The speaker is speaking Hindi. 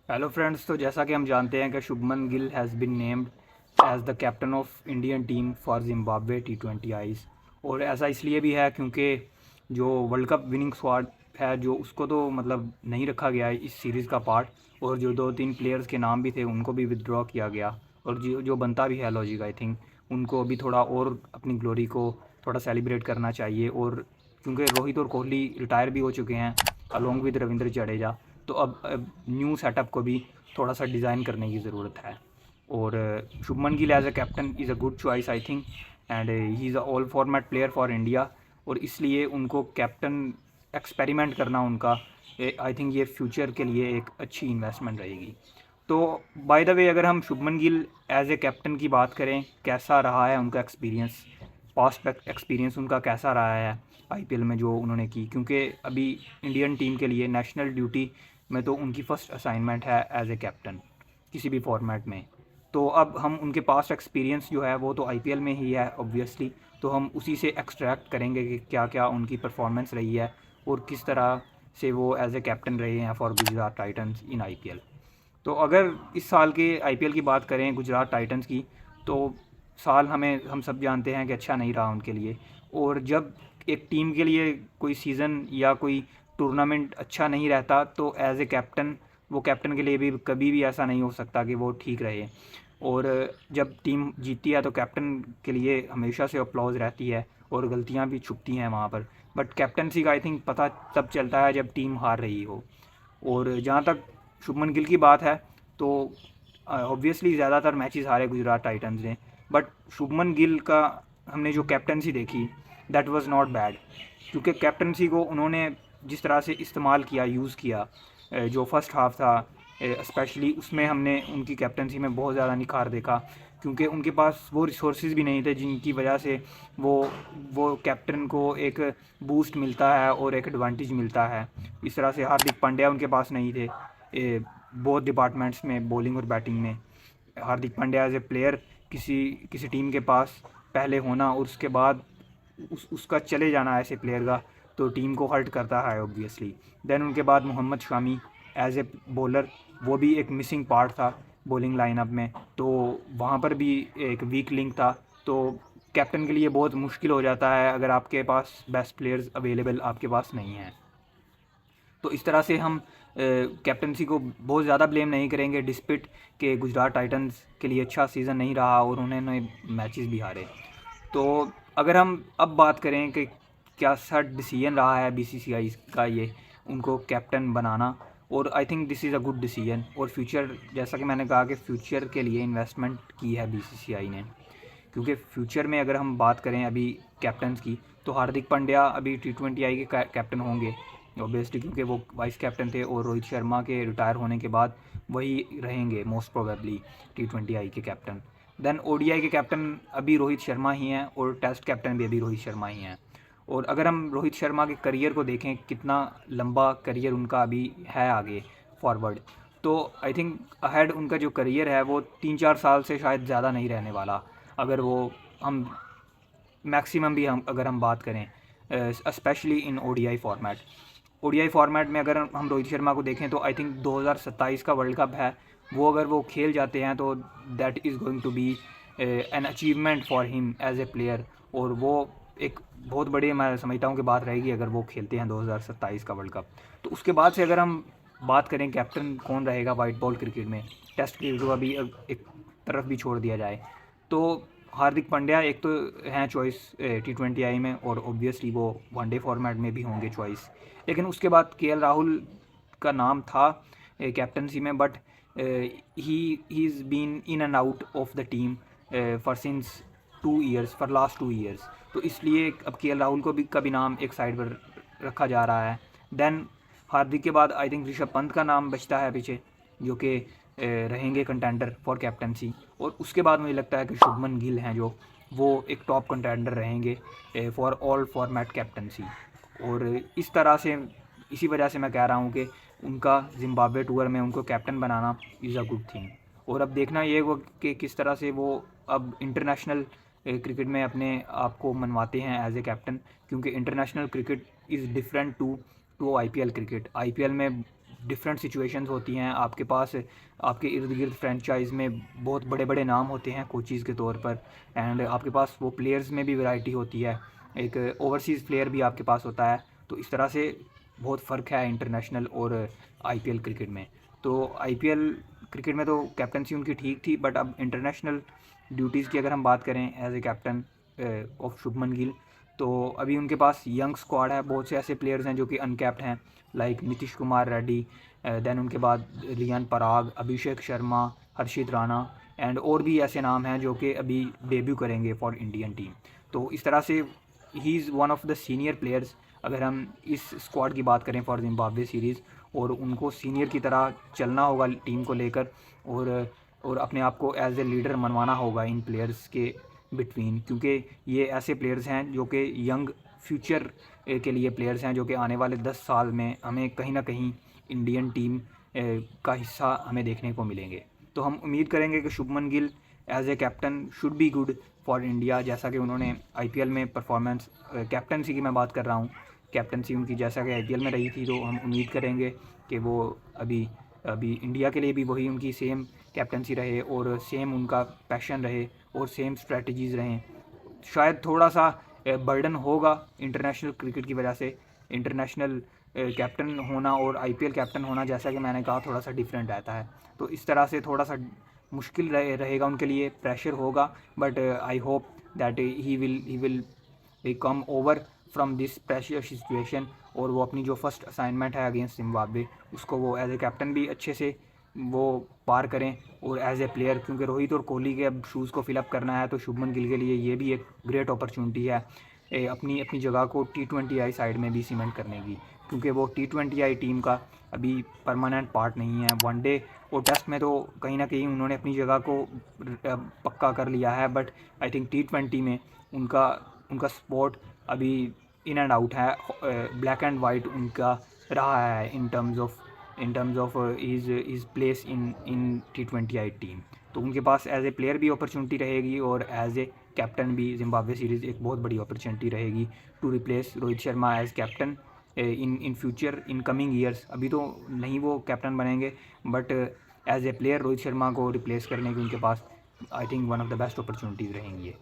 Hello friends. तो जैसा कि हम जानते हैं कि Shubman Gill has been named as the captain of Indian team for Zimbabwe T20 Is. और ऐसा इसलिए भी है क्योंकि जो वर्ल्ड कप विनिंग स्क्वाड है जो उसको तो मतलब नहीं रखा गया है इस सीरीज़ का पार्ट। और जो दो तीन प्लेयर्स के नाम भी थे उनको भी विदड्रॉ किया गया। और जो जो बनता भी है लॉजिक आई थिंक उनको अभी थोड़ा और अपनी ग्लोरी को थोड़ा सेलिब्रेट करना चाहिए। और क्योंकि रोहित और कोहली रिटायर भी हो चुके हैं अलॉन्ग विद रविंद्र जडेजा, तो अब न्यू सेटअप को भी थोड़ा सा डिज़ाइन करने की ज़रूरत है। और Shubman Gill as a captain is a good choice I think, and he is a all format player for India. और इसलिए उनको कैप्टन एक्सपेरिमेंट करना उनका आई थिंक ये फ्यूचर के लिए एक अच्छी इन्वेस्टमेंट रहेगी। तो बाय द वे अगर हम Shubman Gill as a captain की बात करें, कैसा रहा है उनका एक्सपीरियंस, पास्ट एक्सपीरियंस उनका कैसा रहा है आईपीएल में जो उन्होंने की, क्योंकि अभी इंडियन टीम के लिए नेशनल ड्यूटी में तो उनकी फ़र्स्ट असाइनमेंट है एज ए कैप्टन किसी भी फॉर्मेट में। तो अब हम उनके पास्ट एक्सपीरियंस जो है वो तो आईपीएल में ही है ऑब्वियसली, तो हम उसी से एक्सट्रैक्ट करेंगे कि क्या क्या उनकी परफॉर्मेंस रही है और किस तरह से वो एज ए कैप्टन रहे हैं for Gujarat Titans in IPL. तो अगर इस साल के आईपीएल की बात करें गुजरात टाइटंस की, तो साल हम सब जानते हैं कि अच्छा नहीं रहा उनके लिए। और जब एक टीम के लिए कोई सीज़न या कोई टूर्नामेंट अच्छा नहीं रहता तो एज ए कैप्टन वो कैप्टन के लिए भी कभी भी ऐसा नहीं हो सकता कि वो ठीक रहे। और जब टीम जीतती है तो कैप्टन के लिए हमेशा से अप्लॉज रहती है और गलतियां भी छुपती हैं वहाँ पर। बट कैप्टनसी का आई थिंक पता तब चलता है जब टीम हार रही हो। और जहाँ तक शुभमन गिल की बात है तो ऑब्वियसली ज़्यादातर मैचेस हारे गुजरात टाइटंस ने, बट शुभमन गिल का हमने जो कैप्टनसी देखी दैट वाज नॉट बैड। क्योंकि कैप्टनसी को उन्होंने जिस तरह से इस्तेमाल किया, यूज़ किया, जो फर्स्ट हाफ था स्पेशली उसमें हमने उनकी कैप्टनसी में बहुत ज़्यादा निखार देखा। क्योंकि उनके पास वो रिसोर्सेज भी नहीं थे जिनकी वजह से वो वो कैप्टन को एक बूस्ट मिलता है और एक एडवांटेज मिलता है। इस तरह से हार्दिक पांड्या उनके पास नहीं थे बहुत डिपार्टमेंट्स में, बॉलिंग और बैटिंग में। Hardik Pandya as a player किसी किसी टीम के पास पहले होना और उसके बाद उसका चले जाना ऐसे प्लेयर का तो टीम को हर्ट करता है ऑब्वियसली। देन उनके बाद Mohammed Shami as a bowler, वो भी एक मिसिंग पार्ट था बॉलिंग लाइनअप में, तो वहाँ पर भी एक वीक लिंक था। तो कैप्टन के लिए बहुत मुश्किल हो जाता है अगर आपके पास बेस्ट प्लेयर्स अवेलेबल आपके पास नहीं हैं। तो इस तरह से हम कैप्टनसी को बहुत ज़्यादा ब्लेम नहीं करेंगे डिस्पिट के गुजरात टाइटंस के लिए अच्छा सीज़न नहीं रहा और उन्होंने मैचेस भी हारे। तो अगर हम अब बात करें कि क्या सा डिसीजन रहा है बीसीसीआई का ये उनको कैप्टन बनाना, और I think this is a good decision. और फ्यूचर, जैसा कि मैंने कहा कि फ्यूचर के लिए इन्वेस्टमेंट की है बीसीसीआई ने। क्योंकि फ्यूचर में अगर हम बात करें अभी कैप्टन्स की तो हार्दिक पांड्या अभी T20 आई के कैप्टन होंगे ऑब्वियसली, क्योंकि वो वाइस कैप्टन थे और रोहित शर्मा के रिटायर होने के बाद वही रहेंगे मोस्ट प्रोबेबली T20 आई के कैप्टन। देन ओडीआई के कैप्टन अभी रोहित शर्मा ही हैं और टेस्ट कैप्टन भी अभी रोहित शर्मा ही हैं। और अगर हम रोहित शर्मा के करियर को देखें, कितना लंबा करियर उनका अभी है आगे फॉरवर्ड, तो आई थिंक अहेड उनका जो करियर है वो 3-4 साल से शायद ज़्यादा नहीं रहने वाला। अगर वो हम मैक्सिमम भी हम अगर हम बात करें स्पेशली इन ओडीआई फॉर्मेट में अगर हम रोहित शर्मा को देखें तो आई थिंक 2027 का वर्ल्ड कप है, वो अगर वो खेल जाते हैं तो that is going to be an achievement for him as a player. और वो एक बहुत बड़ी मैं समझता हूँ कि बात रहेगी अगर वो खेलते हैं 2027 का वर्ल्ड कप। तो उसके बाद से अगर हम बात करें कैप्टन कौन रहेगा वाइट बॉल क्रिकेट में, टेस्ट क्रिकेट को अभी एक तरफ भी छोड़ दिया जाए, तो हार्दिक पांड्या एक तो हैं चॉइस T20 आई में, और ऑब्वियसली वो वनडे फॉर्मेट में भी होंगे चॉइस। लेकिन उसके बाद केएल राहुल का नाम था कैप्टनसी में, but he is been in and out of the team for since 2 years, for last 2 years. तो इसलिए अब केएल राहुल को भी का भी नाम एक साइड पर रखा जा रहा है। देन हार्दिक के बाद आई थिंक ऋषभ पंत का नाम बचता है पीछे, जो कि रहेंगे कंटेंडर फॉर कैप्टनसी। और उसके बाद मुझे लगता है कि शुभमन गिल हैं जो वो एक टॉप कंटेंडर रहेंगे फॉर ऑल फॉर्मेट कैप्टनसी। और इस तरह से इसी वजह से मैं कह रहा हूँ कि उनका जिम्बाब्वे टूर में उनको captain banana is a good thing. और अब देखना ये वो कि किस तरह से वो अब इंटरनेशनल क्रिकेट में अपने आप को मनवाते हैं एज ए कैप्टन। क्योंकि international cricket is different to IPL cricket. IPL में डिफरेंट सिचुएशंस होती हैं, आपके पास आपके इर्द गिर्द फ्रेंचाइज में बहुत बड़े बड़े नाम होते हैं कोचेज़ के तौर पर, एंड आपके पास वो प्लेयर्स में भी वैरायटी होती है, एक ओवरसीज़ प्लेयर भी आपके पास होता है। तो इस तरह से बहुत फ़र्क है इंटरनेशनल और आईपीएल क्रिकेट में। तो आईपीएल क्रिकेट में तो कैप्टनसी उनकी ठीक थी, बट अब इंटरनेशनल ड्यूटीज़ की अगर हम बात करें as a captain of Shubman Gill, तो अभी उनके पास यंग स्क्वाड है, बहुत से ऐसे प्लेयर्स हैं जो कि अनकैप्ड हैं, लाइक नीतीश कुमार रेड्डी, देन उनके बाद रियान पराग, अभिषेक शर्मा, हर्षित राणा, एंड और भी ऐसे नाम हैं जो कि अभी डेब्यू करेंगे फॉर इंडियन टीम। तो इस तरह से he is one of the senior players अगर हम इस स्क्वाड की बात करें फॉर जिम्बाब्वे सीरीज़, और उनको सीनियर की तरह चलना होगा टीम को लेकर, और अपने आप को एज ए लीडर मनवाना होगा इन प्लेयर्स के बिटवीन, क्योंकि ये ऐसे प्लेयर्स हैं जो कि यंग फ्यूचर के लिए प्लेयर्स हैं, जो कि आने वाले 10 साल में हमें कहीं ना कहीं इंडियन टीम का हिस्सा हमें देखने को मिलेंगे। तो हम उम्मीद करेंगे कि Shubman Gill as a captain should be good for India, जैसा कि उन्होंने आईपीएल में परफॉर्मेंस, कैप्टनसी की मैं बात कर रहा हूँ, कैप्टनसी उनकी जैसा कि आईपीएल में रही थी, तो हम उम्मीद करेंगे कि वो अभी अभी इंडिया के लिए भी वही उनकी सेम कैप्टनसी रहे, और सेम उनका पैशन रहे, और सेम स्ट्रेटजीज़ रहें। शायद थोड़ा सा बर्डन होगा इंटरनेशनल क्रिकेट की वजह से, इंटरनेशनल कैप्टन होना और आईपीएल कैप्टन होना, जैसा कि मैंने कहा, थोड़ा सा डिफरेंट रहता है। तो इस तरह से थोड़ा सा मुश्किल रहेगा उनके लिए, प्रेशर होगा, but I hope that he will come over from this pressure situation, और वो अपनी जो फर्स्ट असाइनमेंट है अगेंस्ट जिम्बाब्वे, उसको वो एज ए कैप्टन भी अच्छे से वो पार करें, और एज ए प्लेयर, क्योंकि रोहित और कोहली के अब शूज़ को फिलअप करना है, तो शुभमन गिल के लिए ये भी एक ग्रेट अपॉर्चुनिटी है अपनी अपनी जगह को T20I साइड में भी सीमेंट करने की, क्योंकि वो T20I टीम का अभी परमानेंट पार्ट नहीं है। वनडे और टेस्ट में तो कहीं ना कहीं उन्होंने अपनी जगह को पक्का कर लिया है, बट आई थिंक T20 में उनका उनका स्पॉट अभी इन एंड आउट है, ब्लैक एंड वाइट उनका रहा है in terms of his place in T20I team. तो उनके पास एज ए प्लेयर भी अपॉर्चुनिटी रहेगी, और एज ए कैप्टन भी जिम्बाब्वे सीरीज़ एक बहुत बड़ी अपॉर्चुनिटी रहेगी to replace Rohit Sharma as captain in future, in coming years. अभी तो नहीं वो कैप्टन बनेंगे, but as a player Rohit Sharma को रिप्लेस करने की उनके पास I think one of the best opportunities रहेंगी।